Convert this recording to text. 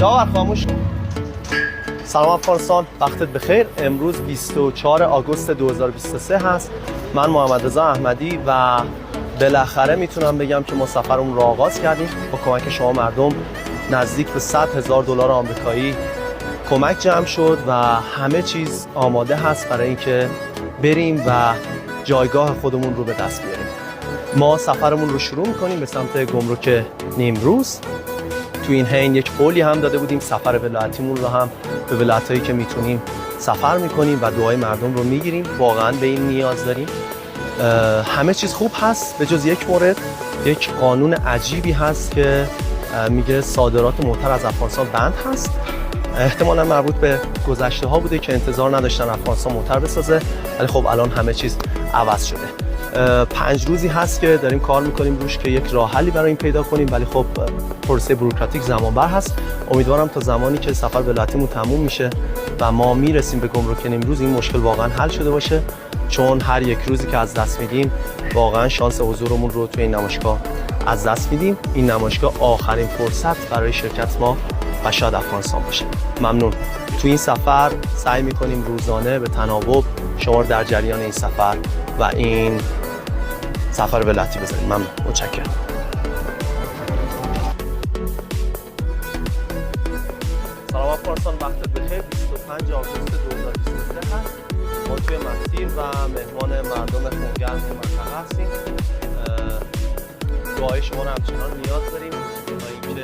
یاور خاموش کن. سلام افغانستان، وقتت بخیر. امروز 24 آگوست 2023 هست. من محمد رضا احمدی و بالاخره میتونم بگم که ما سفرمون رو آغاز کردیم. با کمک شما مردم نزدیک به $100,000 آمریکایی کمک جمع شد و همه چیز آماده هست برای اینکه بریم و جایگاه خودمون رو به دست بیاریم. ما سفرمون رو شروع میکنیم به سمت گمرک نیمروز. تو این حین یک قولی هم داده بودیم سفر ولایتیمون رو هم به ولایتایی که میتونیم سفر میکنیم و دعای مردم رو میگیریم. واقعا به این نیاز داریم. همه چیز خوب هست به جز یک مورد. یک قانون عجیبی هست که میگه صادرات موتر از افغانستان بند هست. احتمالا مربوط به گذشته ها بوده که انتظار نداشتن افغانستان موتر بسازه، ولی خب الان همه چیز عوض شده. 5 روزی هست که داریم کار میکنیم روش که یک راه حلی برای این پیدا کنیم، ولی خب پروسه بوروکراتیک زمان بر هست. امیدوارم تا زمانی که سفر ولایتیمون تموم میشه و ما میرسیم به گمرک نیمروز این مشکل واقعا حل شده باشه، چون هر یک روزی که از دست میدیم واقعا شانس حضورمون رو توی این نمایشگاه از دست میدیم. این نمایشگاه آخرین فرصت برای شرکت ما و شاید افغانستان باشه. ممنون. تو این سفر سعی میکنیم روزانه به تناوب شما رو در جریان این سفر و این سفر ولایتی بذاریم. ممنون. متشکرم. سلام افغانستان، وقتت بخیر. 25 آگوست 2023 هست. ما توی مسیر و مهمان مردم خونگرم این منطقه هستیم. دعای شما رو همچنان نیاز داریم تا اینکه